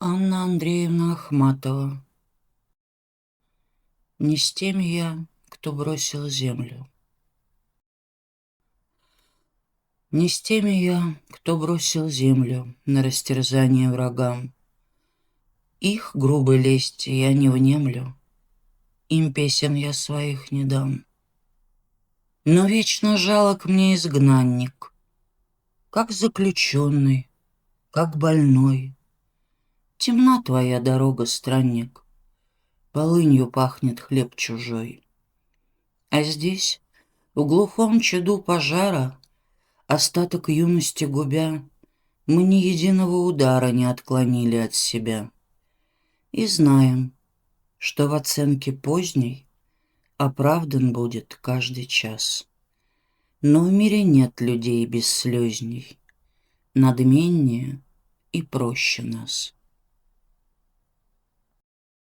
Анна Андреевна Ахматова. Не с теми я, кто бросил землю. Не с теми я, кто бросил землю на растерзание врагам. Их грубой лести я не внемлю, им песен я своих не дам. Но вечно жалок мне изгнанник, как заключенный, как больной. Темна твоя дорога, странник, полынью пахнет хлеб чужой. А здесь, в глухом чаду пожара, остаток юности губя, мы ни единого удара не отклонили от себя. И знаем, что в оценке поздней оправдан будет каждый час. Но в мире нет людей бесслезней, надменнее и проще нас.